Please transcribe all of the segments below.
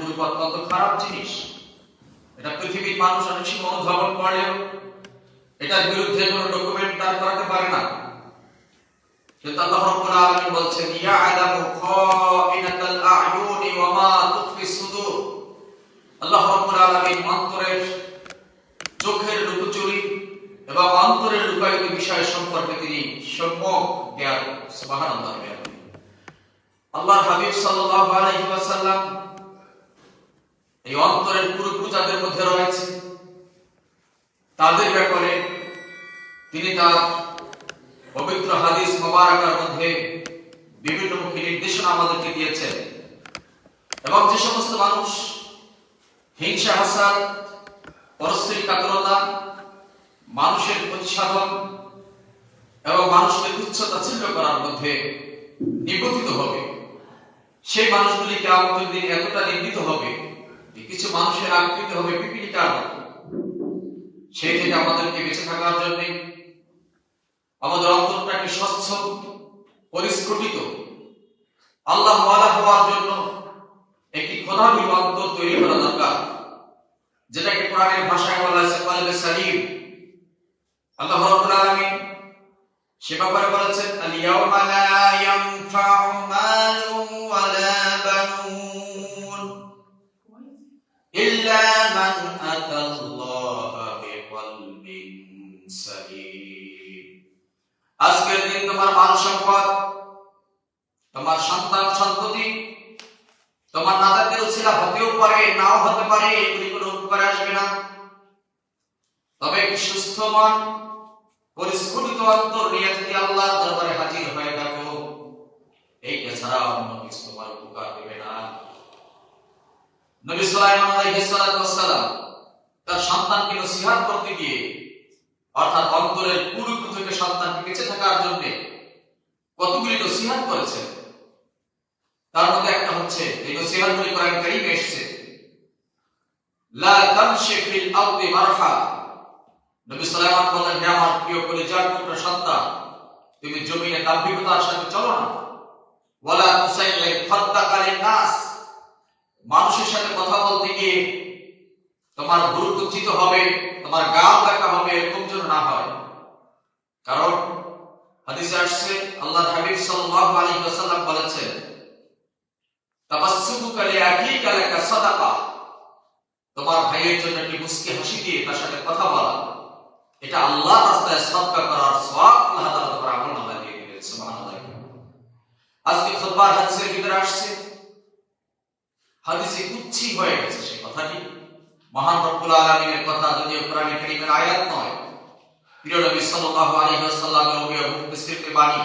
রূপ অত্যন্ত খারাপ জিনিস। এটা পৃথিবীর মানুষ অনেক সময় অনুধাবন করলেও এটার বিরুদ্ধে কোনো ডকুমেন্ট দাঁড় করাতে পারে না। কিন্তু আল্লাহ রাব্বুল আলামিন বলছেন ইয়ালামু খাইনাতাল আ'য়ুনি ওয়া মা তুখফি সুদূর। আল্লাহ রাব্বুল আলামিন অন্তরের চোখের লুকোচুরি এবং অন্তরের লুকায়িত বিষয় সম্পর্কে তিনি সম্যক জ্ঞান। সুবহানাল্লাহ। আল্লাহর হাবিব সাল্লাল্লাহু আলাইহি ওয়াসাল্লাম এই অন্তরের কুরুপ যাদের মধ্যে রয়েছে তাদের ব্যাপারে তিনি তার পবিত্র হাদিস মুবারাকার মধ্যে বিভিন্নমুখী নির্দেশনা আমাদেরকে দিয়েছেন। এবং যে সমস্ত মানুষ হিংসা, হাসাদ, পরস্পরিক কাতরতা, মানুষের প্রতিসাধন এবং মানুষকে তুচ্ছ তাচ্ছিল্য করার মধ্যে নিবন্ধিত হবে, সেই মানুষগুলি কিয়ামতের দিন এতটা নিন্দিত হবে যে কিছু মানুষের আকৃতি হবে পিপীলিকার মতো। সেই থেকে আমাদেরকে বেঁচে থাকার জন্য আমাদের অন্তরটাকে স্বচ্ছ, পরিস্ফুটিত, আল্লাহ ওয়ালা হওয়ার জন্য একটি খোদাবীর অন্তর তৈরি করা দরকার, যেটাকে কোরআনের ভাষায় বলা হয়েছে কলবে সালিম। আল্লাহ রাব্বুল আলামিন সে ব্যাপারে বলেছেন আল ইয়াওমা লা ইয়ানফাউ মালুন ওয়ালা বানুন ইল্লা মান আতাল্লাহা বিকলবিন সালিম। আজকের দিন তোমার মাল সম্পদ, তোমার সন্তান সন্ততি, তোমার নাজাতের উসিলা হতেও পারে, নাও হতে পারে, এগুলি কোনো উপকারে আসবে না। তবে একটি সুস্থ মন, পরিস্ফুটিত অন্তর নিয়ে যদি আল্লাহর দরবারে হাজির হয়ে থাকো, এইটা ছাড়া অন্য কিছু তোমার উপকার দেবে না। নবী সুলাইমান আলাইহিস সালাম তার সন্তানকে নসিহত করতে গিয়ে, অর্থাৎ অন্তরের কুরুপ থেকে সন্তানকে বেঁচে থাকার জন্য কতগুলি নসিহত করেছেন। তার মধ্যে একটা হচ্ছে, এই নসিহতগুলি কোরআন কারীমে এসেছে, লা তামশি ফিল আরদি মারহা। নবী সুলাইমান বলেন, হে আমার প্রিয় কলিজার টুকরা সন্তান, তুমি জমিনে দাম্ভিকতার সাথে চলো না। ওয়ালা তুসাইয়ির খাদ্দাকা লিন-নাস, মানুষের সাথে কথা বলতে গিয়ে তোমার ভুল কুঞ্চিত হবে, তোমার গাল দেখা হবে, এরকম যেন না হয়। কারণ হাদিসে আসছে, আল্লাহর হাবিব সাল্লাল্লাহু আলাইহি ওয়াসাল্লাম বলেছেন, তাবাসসুমুকা লিআখিকা লাকা সাদাকা, তোমার ভাইয়ের জন্য একটি মুস্কি হাসি দিয়ে তার সাথে কথা বলা, এটা আল্লাহর রাস্তায় সদকা করার সওয়াব আল্লাহ তাআলা তোমার আমলনামায় দিয়ে দিবেন। সুবহানাল্লাহ। আজকে খুতবার হাদিসের ভিতরে আসছে, হাদিসে কুচ্ছি হয়ে গেছে সেই কথাটি, মহান রব্বুল আলামিনের কথা, যদিও কোরআনে কারীমের আয়াত নয়, প্রিয় নবী সাল্লাল্লাহু আলাইহি ওয়াসাল্লামের ওহিয়া মুফাসসিরকে বাণী।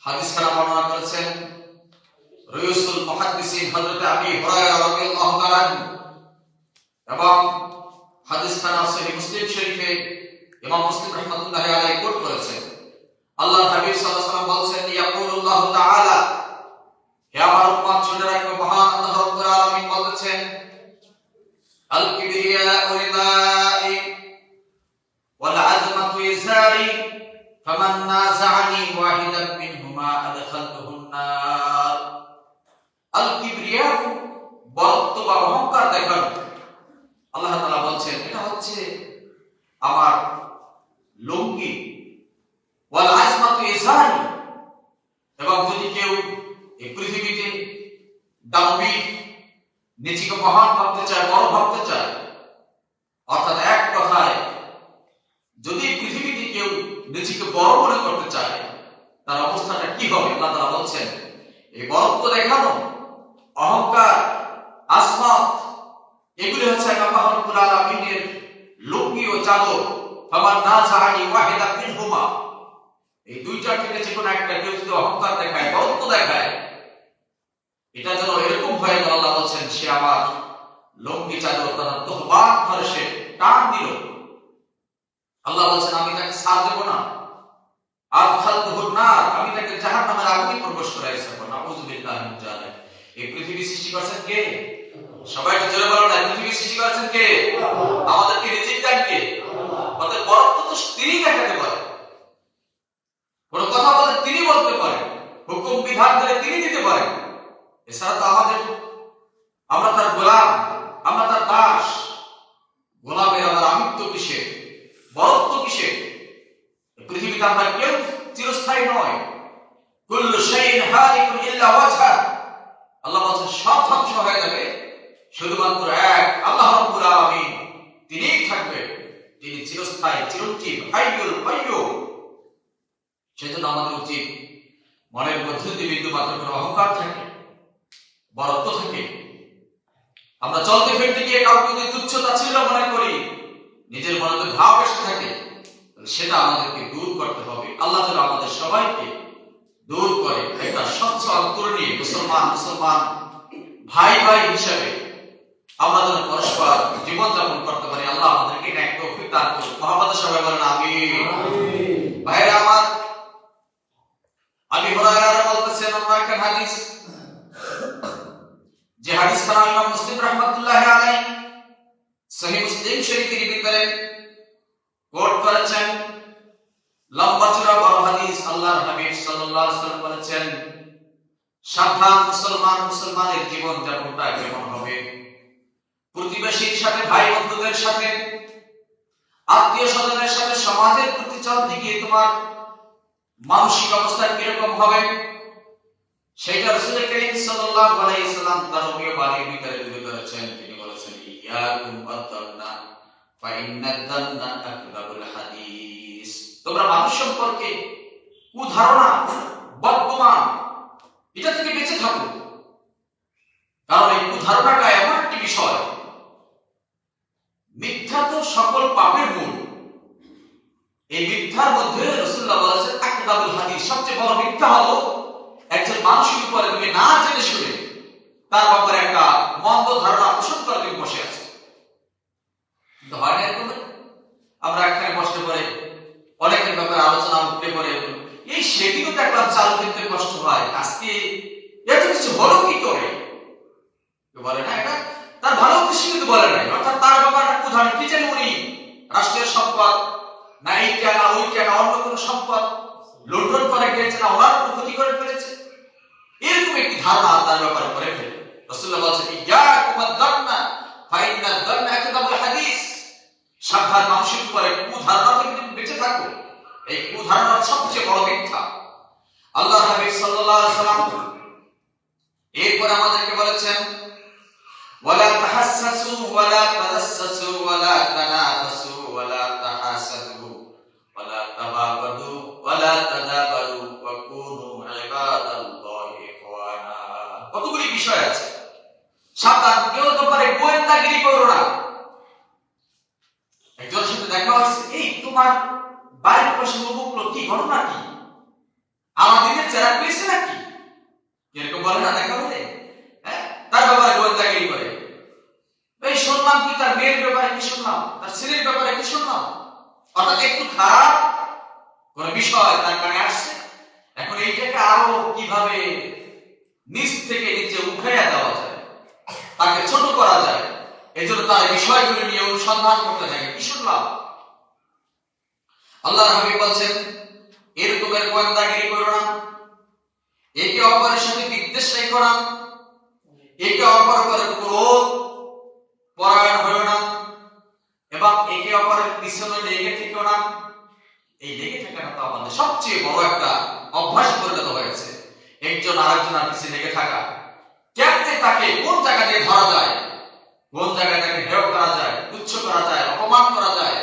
হাদিসখানা বর্ণনা করেছেন রাইসুল মুহাদ্দিসিন হযরত আবী হুরায়রা রাদিয়াল্লাহু তাআলা আনহু, এবং হাদিসখানা সহিহ মুসলিম শরীফে ইমাম মুসলিম রাহমাতুল্লাহি আলাইহি কোট করেছেন। আল্লাহর হাবিব সাল্লাল্লাহু আলাইহি ওয়াসাল্লাম বলেন, ইয়াকুলুল্লাহু তাআলা, হে আমার উম্মত শুনে রাখো, মহান আল্লাহ রাব্বুল আলামিন বলেছেন, আল কিবরিয়াউ রিদাই ওয়াল আযমাতু ইজারি ফামান নাযাআনি ওয়াহিদান মিনহুমা আদখালতুহুন নার। আল কিবরিয়াউ, বরত্ব বা অহংকার দেখানো, আল্লাহ তাআলা বলছেন এটা হচ্ছে আমার লুঙ্গি, ওয়াল আযমাতু ইজারি, এবং যদি কেউ এই পৃথিবীতে দাম্ভিক, নিজেকে মহান ভাবতে চায়, বড় ভাবতে চায়, অর্থাৎ এক কথায় যদি পৃথিবীতে কেউ নিজেকে বড় মনে করতে চায়, তার অবস্থাটা কি হবে? আল্লাহ তাআলা বলছেন এই বড়ত্ব দেখানো, অহংকার, আজমত, এগুলি হচ্ছে আল্লাহ রাব্বুল আলামিনের লুঙ্গি ও চাদর। ফামান নাযাআনি ওয়াহিদান মিনহুমা, এই দুইটা থেকে যে কোনো একটা কেউ যদি অহংকার দেখায়, বড়ত্ব দেখায়, এটা যেন এরকম হয়ে গেল, আল্লাহ বলছেন সে আমার লুঙ্গি চাদর তার তোহবাত ধরে সে টান দিল। আল্লাহ বলছেন আমি তাকে ছাড় দেব না, আদখালতুহুন নার, আমি তাকে জাহান্নামের আগুনে প্রবেশ করাইব। নাউযু বিল্লাহি মিন যালিক। এই পৃথিবী সৃষ্টি করেছেন কে? সবাই জোরে বলো না, পৃথিবী সৃষ্টি করেছেন কে? আমাদেরকে রিজিক দেন কে? আমাদের বরত্ব তো তিনি দেখাতে পারেন, কোন কথা বলে তিনি বলতে পারেন, হুকুম বিধান করে তিনি দিতে পারেন। এছাড়া তো আমাদের আমরা তার গোলাম, আমরা তার দাস। গোলামের আবার আমিত্ব কিসে, বরত্ব কিসে? পৃথিবীতে আমরা কেউ চিরস্থায়ী নয়। কুল্লু শাইইন হালিকুন ইল্লা ওয়াজহা। আল্লাহ বলেন সব ধ্বংস হয়ে যাবে, শুধুমাত্র এক আল্লাহ রাব্বুল আলামিন, তিনিই থাকবেন, তিনি চিরস্থায়ী, চিরঞ্জীব, হাইয়ুল কাইয়্যুম। সেজন্য আমাদের উচিত মনের মধ্যে যদি বিন্দুমাত্র কোনো অহংকার থাকে, বরত্ব থাকে, আমরা চলতে ফিরতে গিয়ে কাউকে যদি তুচ্ছতা ছিল মনে করি, নিজের মনে যদি ভাব এসে থাকে, সেটা আমাদেরকে দূর করতে হবে। আল্লাহ যেন আমাদের সবাইকে দূর করে একটা স্বচ্ছ অন্তর নিয়ে মুসলমান ভাই ভাই হিসাবে আমরা যেন পরস্পর জীবনযাপন করতে পারি। আল্লাহ আমাদেরকে এক তৌফিক দান করুন। মহব্বতের সবাই বলেন আমিন। ভাইরা আমার, আবু হুরায়রা বলতেছেন, আমরা একটা হাদিস, যে হাদিস খানা ইমাম মুসলিম রাহমাতুল্লাহি আলাইহি সহিহ মুসলিম শরীফের ভিতরে কোট করেছেন, লম্বা চূড়া বড় হাদিস। আল্লাহর হাবিব সাল্লাল্লাহু আলাইহি ওয়াসাল্লাম বলেছেন, সাধারণ মুসলমানের জীবন যাপনটা কেমন হবে? প্রতিবেশীর সাথে, ভাই বন্ধুদের সাথে, আত্মীয় স্বজনের সাথে, সমাজের প্রতি চলতে গিয়ে তোমার মানসিক অবস্থা কিরকম হবে? সেটা রাসূল করিম সাল্লাল্লাহু আলাইহি ওয়াসাল্লাম তার প্রিয় বাণীর ভিতরে তুলে ধরেছেন। তিনি বলেছেন, ইয়াকুম আত-তান্না ফা ইন্নাদ-দান্না আকযাবুল হাদিস। তোমরা মানুষ সম্পর্কে কুধারণা, বদগুমান, এটা থেকে বেঁচে থাকো। কারণ এই কুধারণাটা এমন একটি বিষয়, মিথ্যা তো সকল পাপের মূল। এই মিথ্যার মধ্যে রাসূলুল্লাহ বলেছেন, আকযাবুল হাদিস, সবচেয়ে বড় মিথ্যা হলো একজন মানুষের উপরে তুমি না জেনে শুনে তার ব্যাপারে একটা মন্দ ধারণা পোষণ করে তুমি বসে আছো। হয় না এরকম? আমরা এখানে বসতে পারে অনেকের ব্যাপারে আলোচনা উঠতে পারে, এই সেদিনও দেখলাম চাল কিনতে কষ্ট হয়, আজকে এত কিছু হলো কি করে? বলে না, এটা তার ভালো উদ্দেশ্য কিন্তু বলে নাই, অর্থাৎ তার ব্যাপারটা কোথায় কি জানি উনি রাষ্ট্রীয় সম্পদ না এইটা না ওইটা না অন্য কোনো সম্পদ লুণ্ঠন করে গিয়েছে, না ওনার কোনো ক্ষতি করে ফেলেছে, এরকম একটি ধারণা তার ব্যাপারে করে ফেলে। রাসূলুল্লাহ বলেছেন, ইয়াকুম আদ-দান্না ফা ইন্নাদ-দান্না আকযাবুল হাদিস। সাধারণ মানুষের উপরে কুধারণা থেকে তুমি বেঁচে থাকো, এই কুধারণা সবচেয়ে বড় মিথ্যা। আল্লাহর হাবিব সাল্লাল্লাহু আলাইহি ওয়াসাল্লাম এরপর আমাদেরকে বলেছেন, ওয়ালা তাহাসসাসু ওয়ালা তাদাসসাসু ওয়ালা তানাফাসু ওয়ালা তাহাসাদু ওয়ালা তাবাগাদু ওয়ালা তাদাবারু ওয়া কুনু ইবাদাল্লাহি ইখওয়ানা। কতগুলি বিষয় আছে। সাবধান, কেউ ব্যাপারে গোয়েন্দাগিরি করো না। একজনের সাথে দেখা হচ্ছে, এই তোমার বাড়ির পাশে অমুক লোক, কি ঘটনা কি? আমার দিকে চেরা পেয়েছে নাকি? এরকম বলে না দেখা হলে? হ্যাঁ, তার ব্যাপারে গোয়েন্দাগিরি করে। এই শুনলাম কি তার মেয়ের ব্যাপারে কি শুনলাম, তার ছেলের ব্যাপারে কি শুনলাম, অর্থাৎ একটু খারাপ কোন বিষয় তার কানে আসছে। এখন এইটাকে আরো কিভাবে নিচ থেকে নিচে উঠাইয়া দেওয়া যায়, তাকে ছোট করা যায়, এই জন্য তার বিষয়গুলো নিয়ে অনুসন্ধান করতে থাকে। কি শুনলাম? আল্লাহর হাবিব বলছেন, এরকমের গোয়েন্দাগিরি করো না, একে অপরের সাথে বিদ্বেষ রেখো না, একে অপরের ক্রোধ পরায়ণ হইও না, এবং একে অপরের পিছনে লেগে থেকো না। এই লেগে থাকাটা তো আমাদের সবচেয়ে বড় একটা অভ্যাস পরিণত হয়েছে, একজন আরেকজনের পিছনে লেগে থাকা। কেমনে তাকে কোন জায়গা দিয়ে ধরা যায়, কোন জায়গায় তাকে হেয় করা যায়, তুচ্ছ করা যায়, অপমান করা যায়,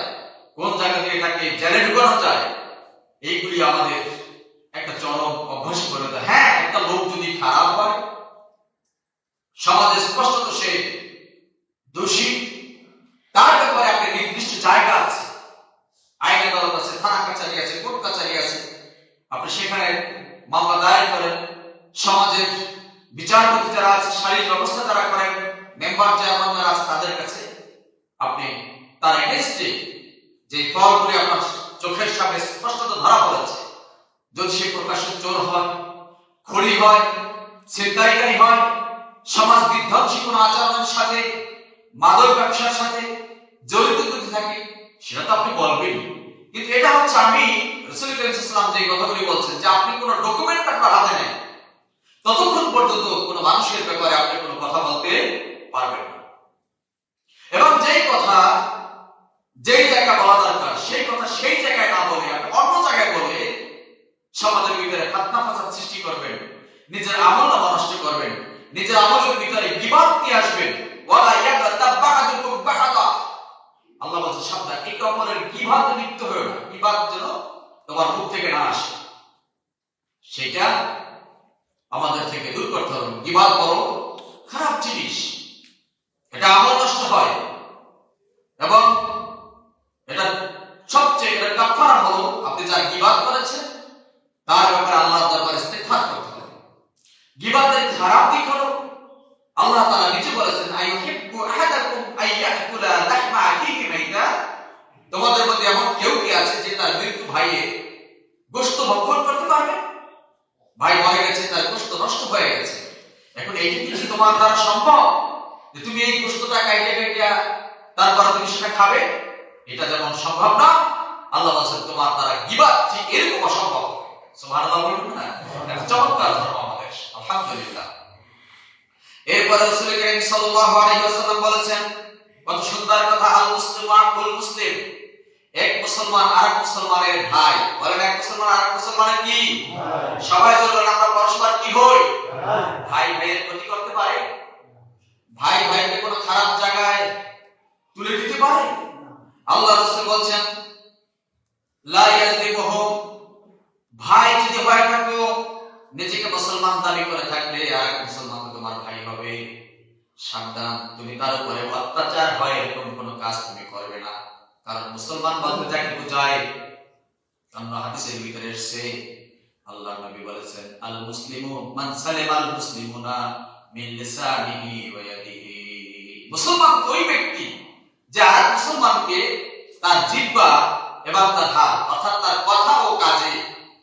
কোন জায়গা দিয়ে তাকে জেলে ঢুকানো যায়, এইগুলি আমাদের একটা চরম অভ্যাস পরিণত। হ্যাঁ, একটা লোক যদি খারাপ হয়, সমাজে স্পষ্টত সে দোষী, তার ব্যাপারে একটা নির্দিষ্ট জায়গা আছে, আইন আদালত আছে, থানা কাছারি আছে, কোর্ট কাছারি আছে, আপনি সেখানে মামলা দায়ের করেন। সমাজের বিচারপতি যারা আছে, শারীরিক ব্যবস্থা যারা করেন, মেম্বার চেয়ারম্যান যারা আছে, তাদের কাছে আপনি তার এগেইনস্টে যে ফলগুলি আপনার চোখের সামনে স্পষ্টত ধরা পড়েছে, যদি সে প্রকাশ্য চোর হয়, খুনি হয়, ছিনতাইকারী হয়, সমাজ বিধ্বংসী কোন আচরণের সাথে, মাদক ব্যবসার সাথে জড়িত যদি থাকে, সেটা তো আপনি বলবেন। কিন্তু এটা হচ্ছে, আমি রাসূল করিম সাল্লাল্লাহু আলাইহি ওয়াসাল্লাম যে কথাগুলি বলছেন, যে আপনি কোন ডকুমেন্ট আপনার হাতে নেন, ততক্ষণ পর্যন্ত কোন মানুষের ব্যাপারে আপনি কোনো কথা বলতে নিজের আমলের ভিতরে গীবত নিয়ে আসবেন, ওয়ালা ইয়াগতাব বা'দুকুম বা'দা। আল্লাহ বলেছে সাবধান, একে অপরের গীবতে লিপ্ত হয়ো না। গীবত যেন তোমার মুখ থেকে না আসে, সেটা আমাদের থেকে দূর করতে হবে। গীবত বড় খারাপ জিনিস, এটা আমল নষ্ট হয়, এবং এটা সবচেয়ে এটা কাফারা হলো আপনি যার গীবত করেছেন তার ব্যাপারে আল্লাহর দরবারে ইস্তিগফার করতে হবে। গীবতের খারাপ দিক হলো আল্লাহ তাআলা নিজে বলেছেন, আইয়ুহিব্বু আহাদাকুম আইয়াকুলা লাহমা আখিহি মাইতা। তোমাদের মধ্যে এমন কেউ কি আছে যে তার মৃত ভাইয়ের গোশত ভক্ষণ করতে পারবে? ভাই মরে গেছে, তার গোশত নষ্ট হয়ে গেছে, এখন এইটা কি তোমার দ্বারা সম্ভব যে তুমি এই গোশতটা কাইটে তারপরে তুমি সেটা খাবে? এটা যেমন সম্ভব না, আল্লাহ বলেন তোমার দ্বারা গীবত ঠিক এরকম অসম্ভব। সুবহানাল্লাহ বলুন না, এটা চমৎকার ধর্ম আমাদের, আলহামদুলিল্লাহ। এরপরে রাসূল করিম সাল্লাল্লাহু আলাইহি ওয়াসাল্লাম বলেছেন কত সুন্দর কথা, আল মুসলিমু আকুল মুসলিম, এক মুসলমান আরেক মুসলমানের ভাই। বলেন এক মুসলমান আরেক মুসলমানের কি? সবাই বলবেন আমরা পরস্পর কি হই? ভাই ভাইয়ের ক্ষতি করতে পারে? ভাই ভাইকে কোনো খারাপ জায়গায় তুলে দিতে পারে? আল্লাহ রাসূল বলেন লা ইয়াযলিমুহু, ভাই যদি হয় থাকো, নিজেকে মুসলমান দাবি করে থাকলে আর মুসলমান তোমার ভাই হবে, সাবধান, তুমি তার উপরে অত্যাচার হয় এরকম কোনো কাজ তুমি করবে না। কারণ মুসলমান বলতে যাকে বোঝায়, আমরা হাদিসের ভিতরে এসেছে আল্লাহর নবী বলেছেন আল মুসলিমু মান সালিমাল মুসলিমুনা মিন লিসানিহি ওয়া ইয়াদিহি। মুসলমান ওই ব্যক্তি যে আর মুসলমানকে তার জিহ্বা এবং তার হাত অর্থাৎ তার কথা ও কাজে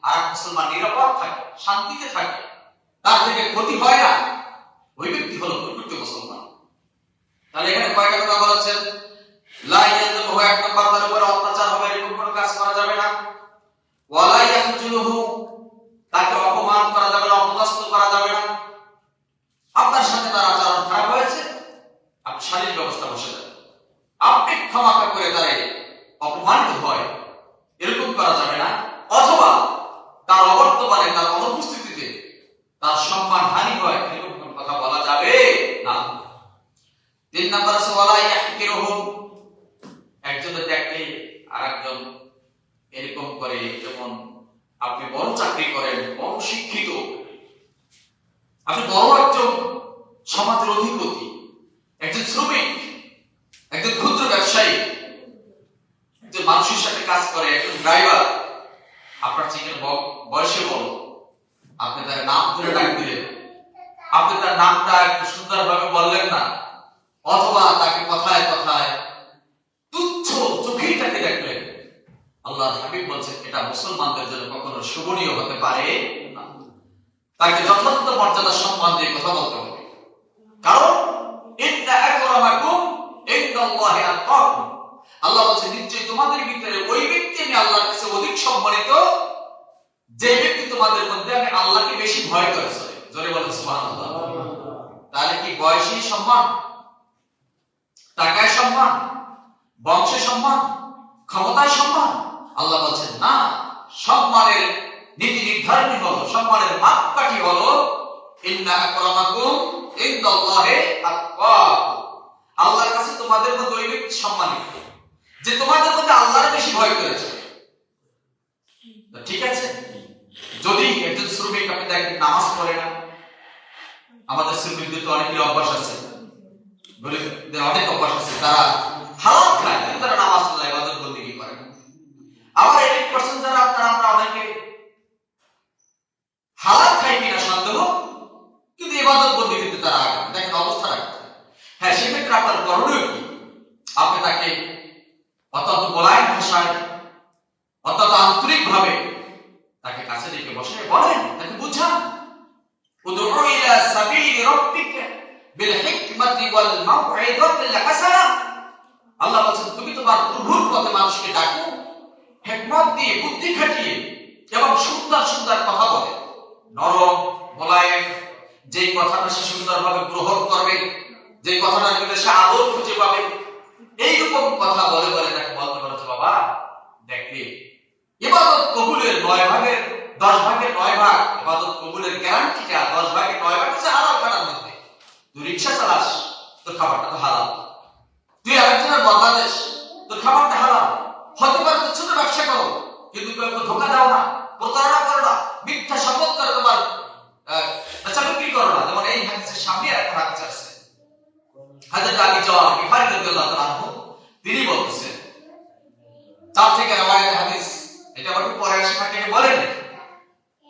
আর মুসলমান নিরাপদ থাকে, শান্তিতে থাকে, তার থেকে ক্ষতি হয় না, ওই ব্যক্তি হলো প্রকৃত মুসলমান। তাহলে এখানে কয়টা কথা বলেছেন? লা ইয়াযলিমুহু, এক নম্বর তার উপরে অত্যাচার হবে এরকম কোনো কাজ করা যাবে না। ওয়ালা ইয়াহজুরুহু, তাকে অপমান করা যাবে না, অপদস্থ করা যাবে না। আপনার সাথে তার আচরণ খারাপ হয়েছে, আপনি শারীরিক ব্যবস্থা বসে যান, আপনি ক্ষমা করে তারে অপমানিত হয় এরকম করা যাবে না। অথবা তার অবর্তমানে, তার অনুপস্থিতিতে তার সম্মান হানি হয় এরকম কোন কথা বলা যাবে না। 3 নম্বর আছে ওয়ালা ইয়াহকিরুহু, একজনের দেখলে আরেকজন এরকম করে, যেমন আপনি বড় চাকরি করেন, বড় শিক্ষিত, আপনি বড় একজন সমাজের অধিপতি, একজন শ্রমিক, একজন ক্ষুদ্র ব্যবসায়ী, একজন মানুষের সাথে কাজ করে, একজন ড্রাইভার, আপনার থেকে বয়সে বড়, আপনি তার নাম ধরে ডাক দিলেন, আপনি তার নামটা একটু সুন্দরভাবে বললেন না, অথবা তাকে কথায় কথায় তুচ্ছ চোখেই তাকে দেখলেন, আল্লাহর হাবিব বলছেন এটা মুসলমানদের জন্য কখনো শোভনীয় হতে পারে না। তাকে যথার্থ মর্যাদা সম্মান দিয়ে কথা বলতে হবে। কারণ ইন্না আকরামাকুম ইনদাল্লাহি আতকাকুম, আল্লাহ বলেছেন নিশ্চয়ই তোমাদের ভিতরে ওই ব্যক্তি আমি আল্লাহর কাছে অধিক সম্মানিত যে ব্যক্তি তোমাদের মধ্যে আমি আল্লাহকে বেশি ভয় করে চলে। জোরে বলেন সুবহানাল্লাহ। তাহলে কি বয়সী সম্মান, টাকায় সম্মান, বংশে সম্মান, ক্ষমতায় সম্মান? আল্লাহ বলছেন না, সম্মানের নীতি নির্ধারণ হলো, সম্মানের মাপকাঠি হলো ইন্না আকরামাকুম ইনদাল্লাহি আতকাকুম, আল্লাহর কাছে তোমাদের মধ্যে ওই ব্যক্তি সম্মানিত যে তোমাদের মধ্যে আল্লাহর বেশি ভয় করেছে। ঠিক আছে, যদি একজন শ্রমিক আপনি দেখেন নামাজ পড়ে না, আমাদের শ্রমিকদের তো অনেকই অভ্যাস আছে, বলে অনেক অভ্যাস আছে, তারা হালাল খায় কিন্তু তারা নামাজ পড়ে ইবাদত বন্দেগী করে না। আবার 80% যারা আমরা অনেকে হালাল খাই কিনা সন্দেহ, কিন্তু ইবাদত বন্দেগীতে তারা আগে দেখেন অবস্থা রাখছে। হ্যাঁ, সেক্ষেত্রে আপনার করণীয় কি? আপনি তাকে অত্যন্ত মোলায়েম ভাষায়, অত্যন্ত আন্তরিক ভাবে তাকে কাছে ডেকে বসে বলেন, তাকে বুঝান, উদউ ইলা সাবিলি রাব্বিকা বিল হিকমাতি ওয়াল মাউইযাতিল হাসানা। আল্লাহ বলেন তুমি তোমার প্রভুর পথে মানুষকে ডাকো হিকমত দিয়ে, বুদ্ধি খাটিয়ে, এবং সুন্দর সুন্দর কথা বলে, নরম মোলায়েম, যে কথাটা সে সুন্দরভাবে গ্রহণ করবে, যে কথাটার মধ্যে সে আদর খুঁজে পাবে, এইরকম কথা বলে বলে তাকে বলতে বলছে বাবা দেখলে ইবাদত কবুলের 9 ভাগের 10 ভাগের 9 ভাগ ইবাদত কবুলের গ্যারান্টিটা 10 ভাগের 9 ভাগ হচ্ছে হালাল খানার মধ্যে। তোর খাবারটা তো হালাল, তুই আরেকজনের বাংলাদেশ, তোর খাবারটা হালাল। হতে পারে তো ছোট ব্যবসা করো, কিন্তু কেউ ধোকা দাও না, প্রতারণা করো না, মিথ্যা শপথ করে তোমার বেচা বিক্রি করো না। যেমন এই হাদিসের সামনে একটা হাদিস আছে, হযরত আবু যর গিফারী রাদিয়াল্লাহু তাআলা আনহু তিনি বলতেছেন, তার থেকে রওয়ায়াত হাদিস, এটা আবার পরে এসে থাকে বলেন,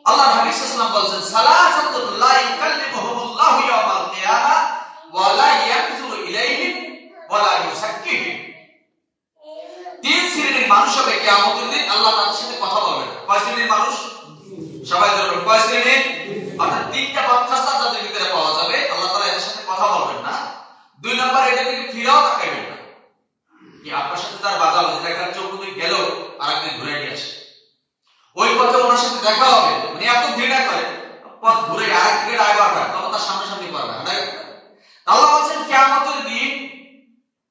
আল্লাহর হাবিব সাল্লাল্লাহু আলাইহি ওয়াসাল্লাম বলেন, সালাসাতুল লা ইউকাল্লিমুহুমুল্লাহু ইয়াওমাল কিয়ামাহ ওয়া লা ইয়ানজুরু ইলাইহিম ওয়া লা ইউযাক্কিহিম। তিন শ্রেণীর মানুষ হবে কিয়ামতের দিন, আল্লাহ তাদের সাথে কথা বলবেন। কয় শ্রেণীর মানুষ? সবাই বলবেন কয় শ্রেণীর? অর্থাৎ তিনটা বদখাস্তা তাদের ভিতরে পাওয়া যাবে, আল্লাহ তাআলা এদের সাথে কথা বলবেন না। দুই নাম্বার, এদের দিকে ফিরেও তাকাবেন না। কি আপনার সাথে তার বাধা হবে, দেখা যাচ্ছে ওখানে গেল আরেকদিন ঘুরে নিয়ে আসে, ওই পথে ওনার সাথে দেখা হবে, মানে এত ঘৃণা করে পথ ঘুরে আরেকদিকে আইবাটা, তখন তার সামনাসামনি পারবে না। আল্লাহ বলেন কিয়ামতের দিন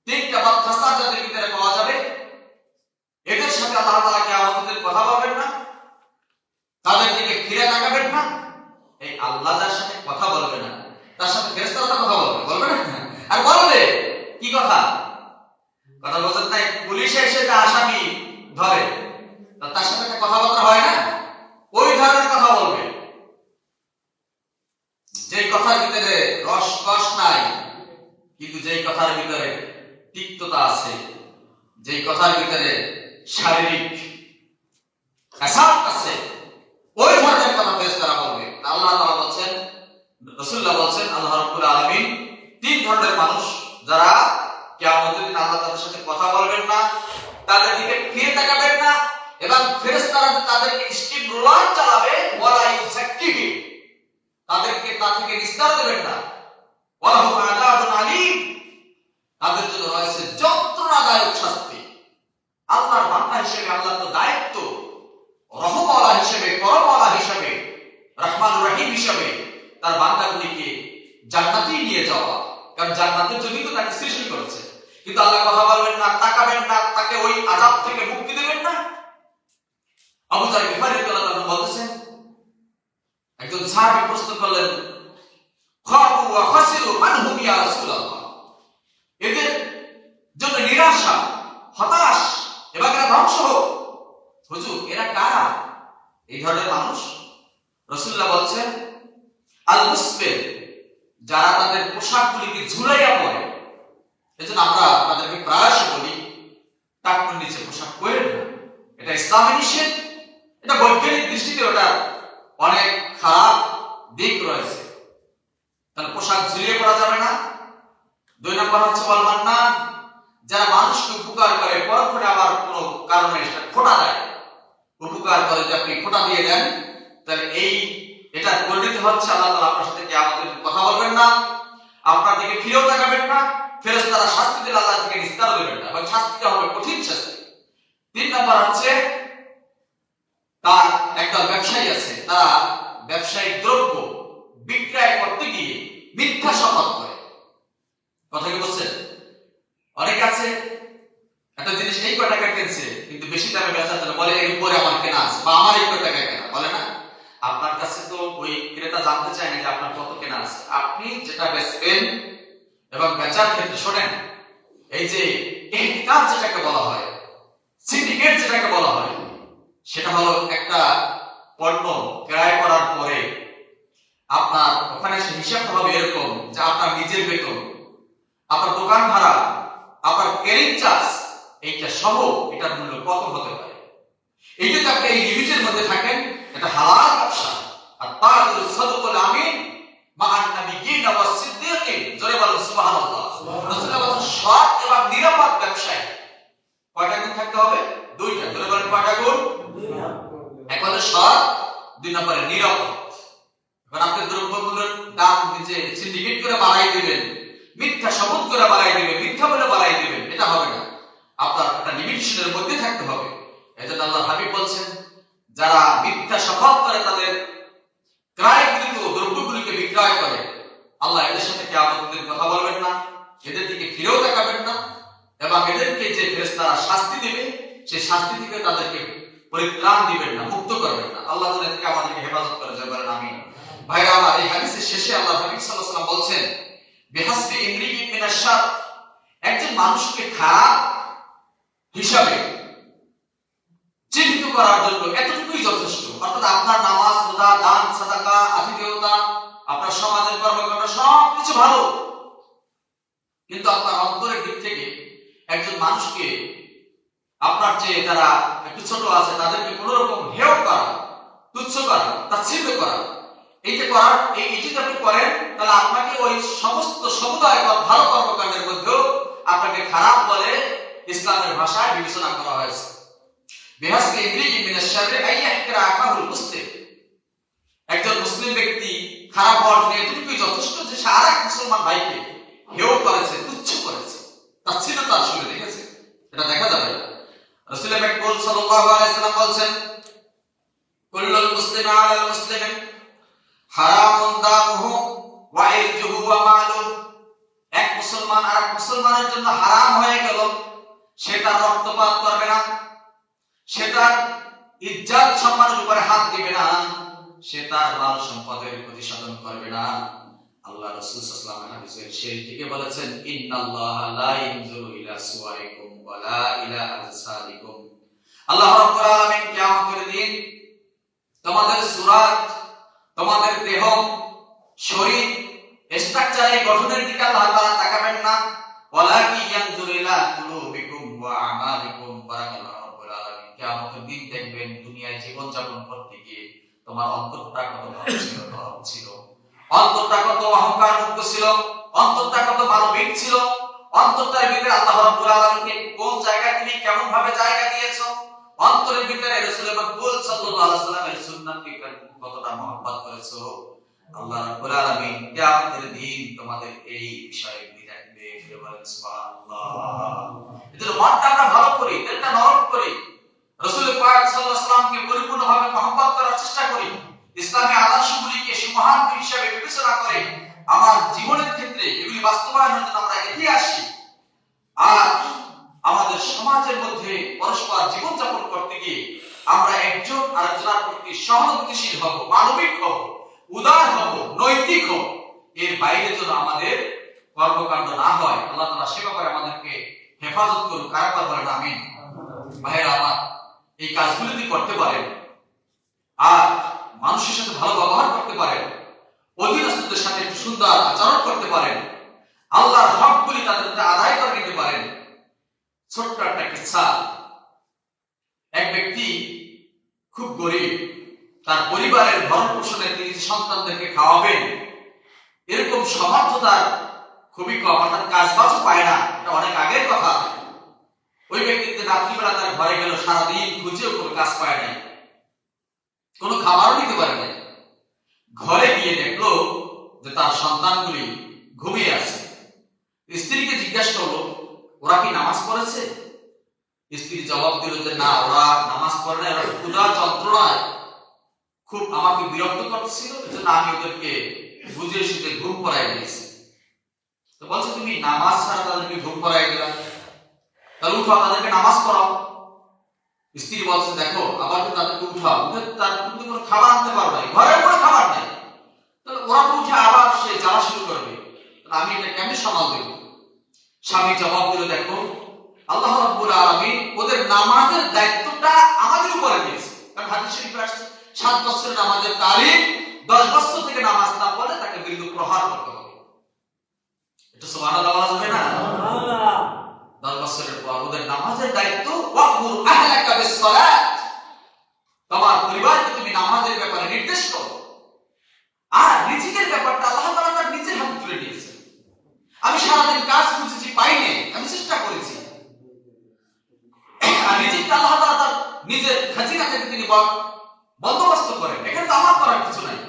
তিনটা বদখাস্তা যাদের ভিতরে পাওয়া যাবে, এদের সাথে আল্লাহ তাআলা কিয়ামতের দিন কথা বলবেন না, তাদের দিকে ফিরে তাকাবেন না। এই আল্লাহ যার সাথে কথা বলবে না, তার সাথে ফেরেশতারা কথা বলবে, বলবে না? আর বলবে কি কথা? কথা বলছেন না, পুলিশ এসে যে আসামি ধরে, তার সাথে একটা কথাবার্তা হয় না, ওই ধরনের কথা বলবে, যে কথার ভিতরে রস নাই, কিন্তু যেই কথার ভিতরে তিক্ততা আছে, যেই কথার ভিতরে শারীরিক আসার আছে, ওই ধরনের কথা ফেরেশতারা বলবে। আল্লাহ তাআলা বলেন, রাসূলুল্লাহ বলেন, আল্লাহ রাব্বুল আলামিন তিন ধরনের মানুষ যারা কিয়ামতের দিন আল্লাহ তাদের সাথে কথা বলবেন না, তাদের দিকে ফিরে তাকাবেন না, এবং ফেরেশতারা তাদেরকে স্টিম রোলার চালাবে, ওয়ালা ইউযাক্কিহিম, তাদেরকে তা থেকে নিস্তার দেবেন না, ওয়ালাহুম আযাবুন আলীম, তাদের জন্য রয়েছে যন্ত্রণাদায়ক শাস্তি। আল্লাহর বান্দা হিসেবে আল্লাহর তো দায়িত্ব রহমওয়ালা হিসেবে, করমওয়ালা হিসেবে, রহমানুর রহিম হিসেবে তার বান্দাগুলিকে জান্নাতে নিয়ে যাওয়া, কারণ জান্নাতের জন্যই তো তাকে সৃষ্টি করেছে। কিন্তু আল্লাহ কথা বলবেন না, তাকাবেন না, তাকে ওই আযাব থেকে মুক্তি দেবেন না। আবু যর গিফারী রাদিয়াল্লাহু তাআলা বলতেছেন, একজন সাহাবী প্রশ্ন করলেন, খাবু ওয়া খাসিরু মান হুম ইয়া রাসূলুল্লাহ, এদের জন্য নিরাশা, হতাশ এবং এরা ধ্বংস হোক, হুজুর এরা কারা? এই ধরনের মানুষ রাসূলুল্লাহ বলছেন, আল মুসফির, যারা তাদের পোশাকগুলিকে ঝুলাইয়া পরে। এজন্য আমরা তাদেরকে প্রায়শ বলি টাকনুর নিচে পোশাক পরেন না, এটা ইসলামে নিষেধ। এটা বৈজ্ঞানিক দৃষ্টিতে ওটা অনেক খারাপ দিক রয়েছে, তাহলে পোশাক ঝুলিয়ে পরা যাবে না। দুই নম্বর হচ্ছে ওয়ালমান্না, যারা মানুষকে উপকার করে পরক্ষণে আবার কোনো কারণে সেটা খোটা দেয়, উপকার করে যে আপনি খোটা দিয়ে দেন, তাহলে এটা পরিণতি হচ্ছে আল্লাহ তাআলা আপনার সাথে কিয়ামতের দিন কথা বলবেন না, আপনার দিকে ফিরেও তাকাবেন না, ফেরেশতারা শাস্তি দিলে আল্লাহ থেকে নিস্তার দেবেন না, এবং শাস্তিটা হবে কঠিন শাস্তি। তিন নম্বর হচ্ছে তার একটা ব্যবসায়ী আছে, তারা ব্যবসায়িক দ্রব্য বিক্রয় করতে গিয়ে মিথ্যা শপথ করে। কথা কি বলছেন? অনেক আছে একটা জিনিস এই কয় টাকা কিনছে, কিন্তু বেশি দামে বেচার জন্য বলে এর উপরে আমার কেনা আছে, বা আমার এই কয় টাকা কেনা, বলে না? আপনার কাছে তো ওই ক্রেতা জানতে চায় না যে আপনার কত কেনা আছে। আপনি যেটা বেচবেন এবং বেচার ক্ষেত্রে শোনেন, এই যে ইহতিকার যেটাকে বলা হয়, সিন্ডিকেট যেটাকে বলা হয়, সেটা হলো একটা পণ্য ক্রয় করার পরে আপনার ওখানে হিসাবটা হবে এরকম যে আপনার নিজের বেতন, আপনার দোকান ভাড়া, আপনার ক্যারিং চার্জ, এইটা সহ এটার মূল্য কত হতে পারে। এই যদি আপনি এই লিমিটের মধ্যে থাকেন, এটা হালাল ব্যবসা। আর তাজুল সাদকুল আমিন মা'আন নাবিয়্যিন ওয়াস সিদ্দীকিন, জোরে বলুন সুবহানাল্লাহ। রাসূলুল্লাহ বলেন সৎ এবং নিরাপদ ব্যবসায়ী কয়টা গুণ থাকতে হবে? দুইটা। জোরে বলেন কয়টা গুণ? এক হলো সৎ, দুই নম্বরে নিরাপদ। এখন আপনি দ্রব্যমূল্যের দাম নিজে সিন্ডিকেট করে বাড়াই দিবেন, মিথ্যা শপথ করে বাড়াই দিবেন, মিথ্যা বলে বাড়াই দিবেন, এটা হবে না। আপনার একটা লিমিটেশনের মধ্যে থাকতে হবে। এজন্য আল্লাহর হাবিব বলছেন, যারা মিথ্যা শপথ করে তাদের ক্রয়কৃত দ্রব্যগুলিকে বিক্রয় করে, আল্লাহ এদের সাথে কিয়ামতের দিন কথা বলবেন না, এদের দিকে ফিরেও তাকাবেন না, এবং এদেরকে যে ফেরেশতারা শাস্তি দিবে, সেই শাস্তি থেকে তাদেরকে পরিত্রাণ দিবেন না, মুক্ত করবেন না। আল্লাহ তাআলা থেকে আমাদেরকে হেফাজত করে, জয় বলেন আমিন। ভাইরা আমার, এই হাদিসের শেষে আল্লাহর হাবিব সাল্লাল্লাহু আলাইহি ওয়াসাল্লাম বলছেন, বিহাসবি ইমরিইন মিনাশ শার, একজন মানুষকে খারাপ হিসাবে চিহ্নিত করার জন্য এতটুকুই যথেষ্ট। অর্থাৎ আপনার নামাজ, রোজা, দান, সাদাকা, আতিথেয়তা, আপনার সমাজের কর্মকাণ্ড সবকিছু ভালো, কিন্তু আপনার অন্তরের দিক থেকে একজন মানুষকে, আপনার চেয়ে যারা একটু ছোট আছে তাদেরকে কোন রকম হেয় করা, তুচ্ছ করা, তাচ্ছিল্য করা, এইটা করার এই যদি আপনি করেন, তাহলে আপনাকে ওই সমস্ত সমুদায় ভালো কর্মকাণ্ডের মধ্যেও আপনাকে খারাপ বলে ইসলামের ভাষায় বিবেচনা করা হয়েছে। বিহাসবি ইমরিইন মিনাশ শাররি আন ইয়াহকিরা আখাহুল মুসলিম, একজন মুসলিম ব্যক্তি খারাপ হওয়ার জন্য এতটুকুই যথেষ্ট যে সে আরেক মুসলমান ভাইকে হেয় করেছে, তুচ্ছ করেছে, তাচ্ছিল্যতার সুরে দেখেছে। এটা দেখা যাবে। রাসূল আকরাম সাল্লাল্লাহু আলাইহি ওয়াসাল্লাম বলেন, কুল্লুল মুসলিমি আলাল মুসলিমি হারামুন দামুহু ওয়া ইরজুহু ওয়া মালুহু, এক মুসলমান আরেক মুসলমানের জন্য হারাম হয়ে গেল, সেটা রক্তপাত করবে না, সেটা ইজ্জত সম্মানের উপরে হাত দিবে না, সে তার মাল সম্পদের ক্ষতি সাধন করবে না। আল্লাহ রাসূল সাল্লাল্লাহু আলাইহি ওয়াসাল্লাম হাদিসের শেষ দিকে বলেছেন, ইন্নাল্লাহা লা ইয়ানজুরু ইলা সুওয়ারিকুম ওয়া লা ইলা আজসাদিকুম, আল্লাহ রাব্বুল আলামিন কিয়ামতের দিন তোমাদের সুরাত, তোমাদের দেহ, শরীর, স্ট্রাকচার, এই গঠনের দিকে আল্লাহ তাআলা তাকাবেন না, ওয়ালাকি ইয়ানজুরু ইলা কুলুবিকুম ওয়া আমালিকুম, আল্লাহ রাব্বুল আলামিন কিয়ামতের দিন দেখবেন দুনিয়ায় জীবন যাপন করতে গিয়ে তোমার অন্তরটা কত ভালো ছিল, অন্তরটা কত অহংকার মুক্ত ছিল, অন্তরটা কত মানবিক ছিল, অন্তরটার ভিতরে আল্লাহ রাব্বুল আলামিনকে কোন জায়গায় তুমি কেমন ভাবে জায়গা দিয়েছো, অন্তরের ভিতরে রাসূল মাকবুল সাল্লাল্লাহু আলাইহি ওয়াসাল্লামের সুন্নাতকে কতটা মহব্বত করেছো, আল্লাহ রাব্বুল আলামিন কিয়ামতের দিন তোমাদের এই বিষয়গুলি দেখবে। বলেন সুবহানাল্লাহ। এজন্য মনটা আমরা ভালো করি, দিলটা নরম করি, রাসূল পাক সাল্লাল্লাহু আলাইহি ওয়াসাল্লামকে পরিপূর্ণভাবে মহব্বত করার চেষ্টা করি, ইসলামী আদর্শগুলিকে সুমহান হিসেবে বিবেচনা করে আমার জীবনের ক্ষেত্রে এগুলি বাস্তবায়নের জন্য আমরা এগিয়ে আসি। আর আমাদের সমাজের মধ্যে পরস্পর জীবনযাপন করতে গিয়ে আমরা একজন আরেকজনের প্রতি সহানুভূতিশীল হব, মানবিক হব, উদার হব, নৈতিক হব। এর বাইরে যেন আমাদের কর্মকাণ্ড না হয়, আল্লাহ তাআলা সে ব্যাপারে আমাদেরকে হেফাজত করুন। কারা বলেন আমিন। ভাইরা আমার, এই কাজগুলো যদি করতে পারেন আর মানুষের সাথে ভালো ব্যবহার করতে পারেন, অধীনস্থদের সাথে একটু সুন্দর আচরণ করতে পারেন, আল্লাহর হকগুলি তাদের আদায় করে নিতে পারেন। ছোট্ট একটা কিচ্ছা, এক ব্যক্তি খুব গরিব, তার পরিবারের ভরণ পোষণে তিনি সন্তানদেরকে খাওয়াবেন এরকম সামর্থ্যতার খুবই কম, অর্থাৎ কাজ বাজও পায় না, এটা অনেক আগের কথা। ওই ব্যক্তিতে রাত্রিবেলা তার ঘরে গেল, সারাদিন খুঁজেও কোনো কাজ পায় নাই, কোনো খাবারও নিতে পারে নাই। ঘরে গিয়ে দেখলো যে তার সন্তানগুলি ঘুমিয়ে আছে। স্ত্রীকে জিজ্ঞাসা করলো, ওরা কি নামাজ পড়েছে? স্ত্রী জবাব দিল যে না, ওরা নামাজ পড়ে না, ওরা ক্ষুধা যন্ত্রণায় খুব আমাকে বিরক্ত করছিল, এজন্য আমি ওদেরকে বুঝিয়ে সুঝে ঘুম পড়াই দিয়েছি। তো বলছে, তুমি নামাজ ছাড়া তাদেরকে ঘুম পড়াই দিলা, তাহলে উঠো তাদেরকে নামাজ পড়াও। স্ত্রী বলছে, দেখো আবার তাদেরকে উঠাও, উঠে তার কিন্তু কোনো খাবার আনতে পারো না, ঘরে কোনো খাবার নাই, তাহলে ওরা উঠে আবার সে জ্বালা শুরু করবে, আমি এটা কেমনে সামাল দেব? স্বামী জবাব দিল, দেখো আল্লাহ রাব্বুল আলামিন ওদের নামাজের দায়িত্বটা আমাদের উপরে দিয়েছে। কারণ হাদিস শরীফে আসছে 7 বছরের নামাজের তালিম, 10 বছর থেকে নামাজ না পড়লে তাকে বিরুদ্ধ প্রহার করতে হবে। এটা সুবহানাল্লাহ বলা যাবে না? সুবহানাল্লাহ। 10 বছরের পর ওদের নামাজের দায়িত্ব, ওয়াকুর আহলাকা বিসসালাত, তোমার পরিবারকে তুমি নামাজের ব্যাপারে নির্দেশ করো। আর রিজিকের ব্যাপারটা আল্লাহ তাআলা তার নিজের হাতে তুলে নিয়েছে। আমি সারাদিন কাজ খুঁজেছি, পাইনি, আমি চেষ্টা করেছি, আর রিজিকটা আল্লাহ তাআলা তার নিজের খাজিনা থেকে তিনি বন্দোবস্ত করেন, এখানে তো আমার করার কিছু নাই।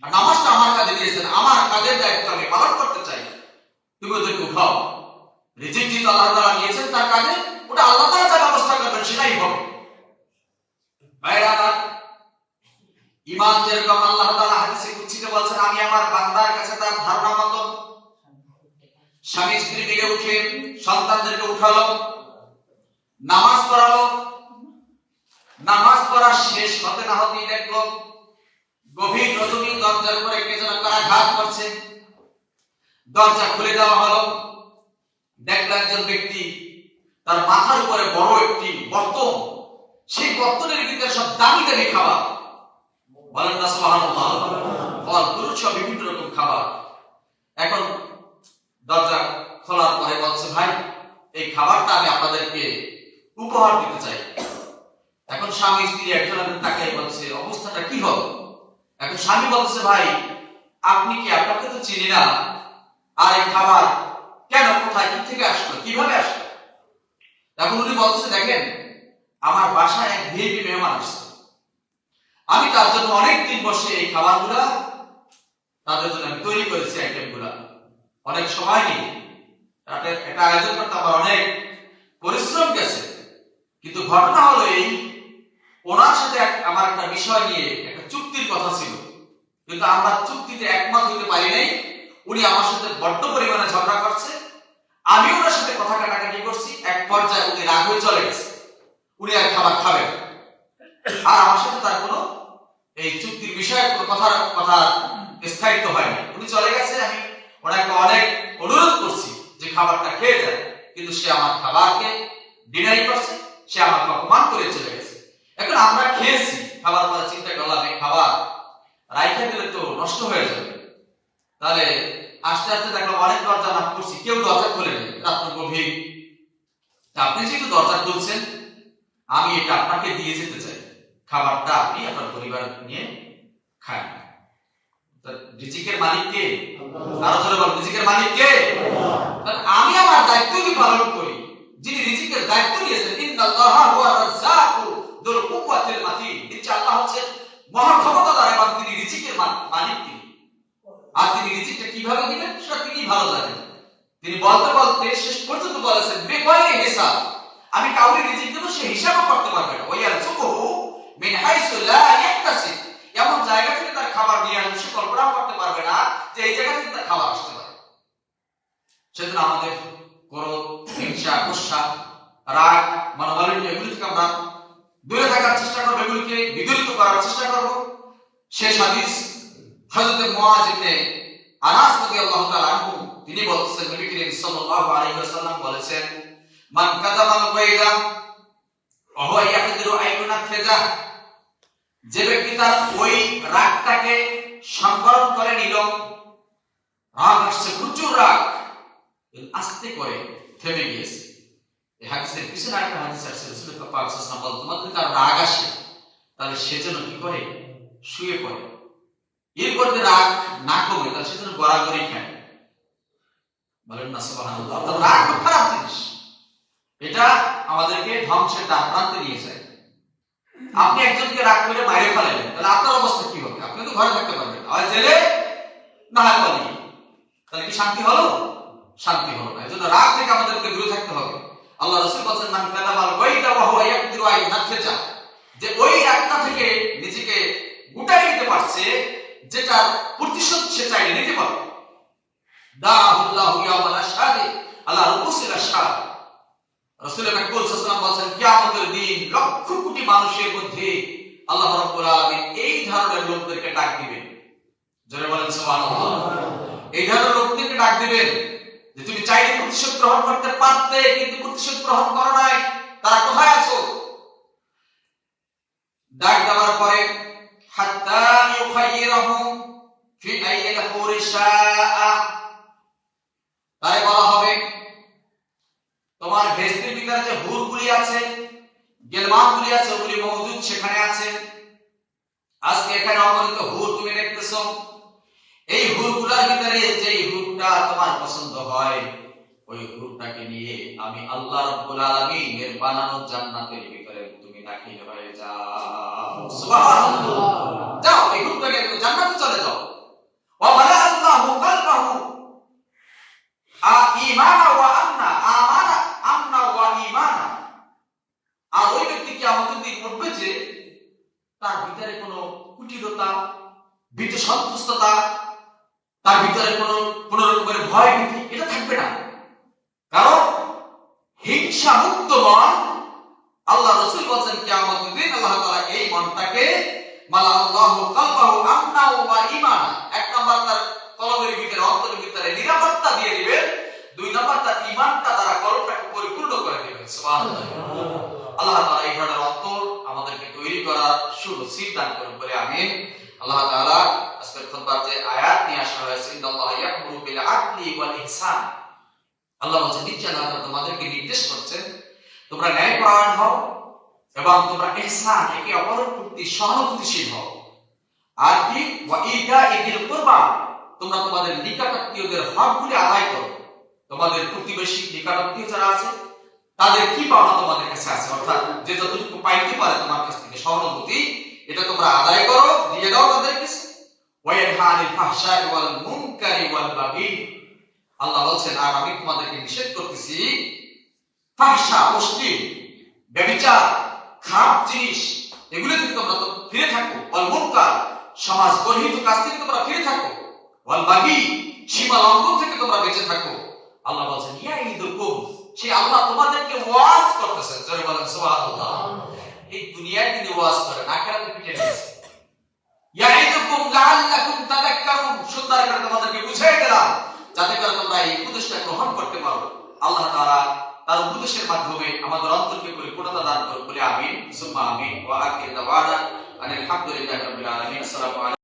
আর নামাজটা আমার কাছে দিয়েছেন, আমার কাজের দায়িত্ব আমি পালন করতে চাই, তুমি ওদেরকে উঠাও। রিজিক যেটা আল্লাহ তাআলা নিয়েছেন তার কাজে, ওটা আল্লাহ তাআলা যা ব্যবস্থা করবেন সেটাই হবে। ভাইরা আমার, ঈমান যেরকম আল্লাহ তাআলা হাদিসে কুদসিতে বলেন, আমি আমার বান্দার কাছে তার ধারণা মতো স্বামী স্ত্রী মিলে উঠে সন্তানদেরকে উঠালো, নামাজ পড়ালো, নামাজ পড়া শেষ হতে না হতেই দেখলো গভীর রজনী দরজার উপরে কে যেন করাঘাত করছে। দরজা খুলে দেওয়া হলো। দেখলো একজন ব্যক্তি, তার মাথার উপরে বড় একটি বর্তন, সেই বর্তনের ভিতরে সব দামি দামি খাবার, বলেন না সুবহানাল্লাহ, ফল ফ্রুট সব বিভিন্ন রকম খাবার। এখন দরজা খোলার পরে বলছে, ভাই এই খাবারটা আমি আপনাদেরকে উপহার দিতে চাই। এখন স্বামী স্ত্রী একজনের তাকাই বলছে, অবস্থাটা কি হবে? এখন স্বামী বলছে, ভাই আপনি কি, আপনাকে তো চিনি না, আর এই খাবার কেন, কোথায়, কি থেকে আসলো, কিভাবে আসলো? এখন উনি বলছে, দেখেন আমার বাসায় এক ভিআইপি মেহমান আসছে, আমি তার জন্য অনেকদিন বসে এই খাবারগুলা তাদের জন্য আমি তৈরি করেছি, আইটেমগুলা অনেক সময় নিয়ে এটা আয়োজন করতে আমার অনেক পরিশ্রম গেছে। কিন্তু ঘটনা হলো এই, ওনার সাথে আমার একটা বিষয় নিয়ে একটা চুক্তির কথা ছিল, কিন্তু আমরা চুক্তিতে একমত হতে পারি নাই। উনি আমার সাথে বড্ড পরিমাণে ঝগড়া করছে, আমি ওনার সাথে কথা কাটাকাটি করছি, এক পর্যায়ে উনি রাগ হয়ে চলে গেছে, উনি আর খাবার খাবেন, আর আমার সাথে তার কোনো এই চুক্তির বিষয়ে কোনো কথা স্থায়িত্ব হয়নি, উনি চলে গেছে। আমি ওনাকে অনেক অনুরোধ করছি যে খাবারটা খেয়ে যায়, কিন্তু সে আমার খাবারকে ডিনাই করছে, সে আমাকে অপমান করে চলে গেছে। এখন আমরা খেয়েছি, খাবার পরে চিন্তা করলাম এই খাবার রাইখা দিলে তো নষ্ট হয়ে যাবে, তাহলে আস্তে আস্তে দেখলাম অনেক দরজা knock করছি, কেউ দরজা খোলেনি, রাত্র গভীর। আপনি যেহেতু দরজা খুলছেন, আমি এটা আপনাকে দিয়ে যেতে চাই, খাবারটা আপনি আপনার পরিবার নিয়ে খান। রিজিকের মালিক কে? আরো জোরে বল, রিজিকের মালিক কে? আমি আমার দায়িত্ব কি পালন করি, যিনি রিজিকের দায়িত্ব নিয়েছেন, ইন্নাল্লাহা হুয়া রাজ্জাকু যুল কুওয়াতিল মাতিন, নিশ্চয় আল্লাহ হচ্ছেন মহা ক্ষমতাধর এবং তিনি রিজিকের মালিক। তিনি আর তিনি রিজিকটা কিভাবে দিবেন সেটা তিনি ভালো জানেন। তিনি বলতে বলতে শেষ পর্যন্ত বলেছেন, বেগয়রে হিসাব, আমি কাউকে রিজিক দেব সে হিসাবও করতে পারবে না। ওয়ায়ারযুকুহু মিন হাইসু লা ইয়াহতাসিব, এমন জায়গা থেকে তার খাবার নিয়ে আসবে সে কল্পনা করতে পারবে না যে এই জায়গা থেকে তার খাবার আসতে পারে। সেজন্য আমাদের ক্রোধ, হিংসা, গুসা, রাগ, মনোমালিন্য এগুলি থেকে আমরা দূরে থাকার চেষ্টা করব, এগুলিকে বিগলিত করার চেষ্টা করব। শেষ হাদিস হযরত মুআয ইবনে আনাস রাদিয়াল্লাহু তাআলা আনহু, তিনি বলেছেন, নবী করিম সাল্লাল্লাহু আলাইহি ওয়াসাল্লাম বলেছেন, মান কাযামাল গায়দা ওয়া হুয়া ইয়াকদিরু আইয়ুনা ফিজা, যে ব্যক্তি তার ওই রাগটাকে সংবরণ করে নিল, রাগ আসছে, প্রচুর রাগ, আস্তে করে থেমে গিয়েছে। এই হাদিসের পিছনে একটা হাদিস আছে, রাসূল পাক সাল্লাল্লাহু আলাইহি ওয়াসাল্লাম বলেন, তোমাদের কার রাগ আসে তাহলে সেজন্য কি করে, শুয়ে পড়ে, এরপর যে রাগ না কমে তাহলে সেজন্য গড়াগড়ি খায়। বলেন না সুবহানাল্লাহ। রাগ খুব খারাপ জিনিস, এটা আমাদেরকে ধ্বংসের দ্বার প্রান্তে নিয়ে যায়। আপনি একজনকে রাগ করে মাইরে ফেলেন, তাহলে আপনার অবস্থা কি হবে? আপনি তো ঘরে থাকতে পারবেন, আর জেলে না হয় পালিয়ে, তাহলে কি শান্তি হলো? শান্তি হলো না। এজন্য রাগ থেকে আমাদেরকে দূরে থাকতে হবে। আল্লাহ রাসূল বলেন, মান কাযাবাল গায়দা ওয়া হুয়া ইয়াকদিরু আন ইয়ানফিজা, যে ওই রাগটা থেকে নিজেকে গুটাই নিতে পারছে, যেটা প্রতিশোধ সে চাইলে নিতে পারবে। দাআহুল্লাহু ইয়াওমাল আশহাদ, আল্লাহ রুসুল আশহাদ, রাসূল পাক সাল্লাল্লাহু আলাইহি ওয়াসাল্লাম বলেন, কিয়ামতের দিন লক্ষ কোটি মানুষের মধ্যে আল্লাহ রাব্বুল আলামিন এই ধরনের লোকদেরকে ডাক দিবেন। জোরে বলেন সুবহানাল্লাহ। এই ধরনের লোকদেরকে ডাক দিবেন যে তুমি চাইলে প্রতিশোধ গ্রহণ করতে পারতে, কিন্তু প্রতিশোধ গ্রহণ করো নাই, তারা কোথায় আছো? ডাক দেওয়ার পরে হাত্তা ইউখাইরাহুম ফি আইয়িল হুরি শাআ, তাই বলা হবে তোমার ভেস্তের ভিতরে যে হুরগুলি আছে, গেলমানগুলি আছে, ওগুলি মওজুদ সেখানে আছে। আজকে এখানে অগণিত হুর তুমি দেখতেছো, এই হুরগুলোর ভিতরে যেই হুরটা তোমার পছন্দ হয়, ওই হুরটাকে নিয়ে আমি আল্লাহ রাব্বুল আলামিনের বানানো জান্নাতের ভিতরে তুমি দাখিল হয়ে যাও। সুবহানাল্লাহ। যাও, এই হুরটাকে জান্নাতে চলে যাও। ওয়া মালা আল্লাহু কলবাহু ঈমানা ওয়া আমনা ওয়া ঈমানা, আর ওই ব্যক্তি কিয়ামতের দিন উঠবে যে তার ভিতরে কোনো কুটিলতা, ভীত সন্ত্রস্ততা, তার ভিতরে কোন রকমের ভয় ভীতি এটা থাকবে না। কারণ হিংসা মুক্ত মন, আল্লাহ রাসূল বলেন কিয়ামতের দিন আল্লাহ তাআলা এই মনটাকে মালা আল্লাহু কলবাহু আমনা ওয়া ঈমানা, এক নাম্বার তার কলবের ভিতরে, অন্তরের ভিতরে নিরাপত্তা ক্ষমতা দিয়ে দিবেন, 2 নাম্বার তার ঈমানটা দ্বারা কলবটাকে পরিপূর্ণ করে দিবেন। সুবহানাল্লাহ। আল্লাহ তাআলা এই ধরনের অন্তর আমাদেরকে তৈরি করার সুনসিব দান করুন বলে আমিন। আল্লাহ তাআলা আজকের খুতবার যে আয়াত নিয়ে আসা হয়েছে, ইন্নাল্লাহা ইয়া'মুরু বিল আদলি ওয়াল ইহসান, আল্লাহ বলেন নিশ্চয়ই আল্লাহ তোমাদেরকে নির্দেশ করছেন তোমরা ন্যায়পরায়ণ হও এবং তোমরা ইহসান, একে অপরের প্রতি সহানুভূতিশীল হও। আর কি ওয়া ইতাইযিল কুরবা, তোমরা তোমাদের নিকটাত্মীয়দের হকগুলি আদায় করো। তোমাদের প্রতিবেশী নিকটাত্মীয় যারা আছে তাদের কি পাওনা তোমাদের কাছে আছে, অর্থাৎ যে যতটুকু পাইতে পারে তোমার কাছ থেকে সহানুভূতি, এটা তোমরা আদায় করো, দিয়ে দাও তাদের কাছে। ওয়া ইয়ানহানিল ফাহশাই ওয়াল মুনকারি ওয়াল বাগি, আল্লাহ বলেন আর আমি তোমাদেরকে নিষেধ করতেছি ফাহশা, অশ্লীল, ব্যভিচার, খারাপ জিনিস, এগুলো থেকে তোমরা ফিরে থাকো। ওয়াল মুনকার, সমাজ গর্হিত কাজ থেকে তোমরা ফিরে থাকো। ওয়াল বাগি, সীমা লঙ্ঘন থেকে তোমরা বেঁচে থাকো। আল্লাহ বলেন ইয়াইদুকুম, সেই আল্লাহ তোমাদেরকে ওয়াজ করতেছেন। জোরে বলেন সুবহানাল্লাহ। এই দুনিয়ায় তিনি ওয়াজ করেন, আখিরাতে পিঠে নিয়েছে। ইয়াইদুকুম লাআল্লাকুম তাযাক্কারুন, সুন্দর করে তোমাদেরকে বুঝিয়ে দিলাম যাতে করে তোমরা এই উপদেশটা গ্রহণ করতে পারো। আল্লাহ তাআলা তার উপদেশের মাধ্যমে আমাদের অন্তরকে পরিপূর্ণতা দান করুন বলে আমিন, সুম্মা আমিন। ওয়া আখিরু দাওয়ানা আনিল হামদুলিল্লাহি রাব্বিল আলামিন। আসসালামু আলাইকুম।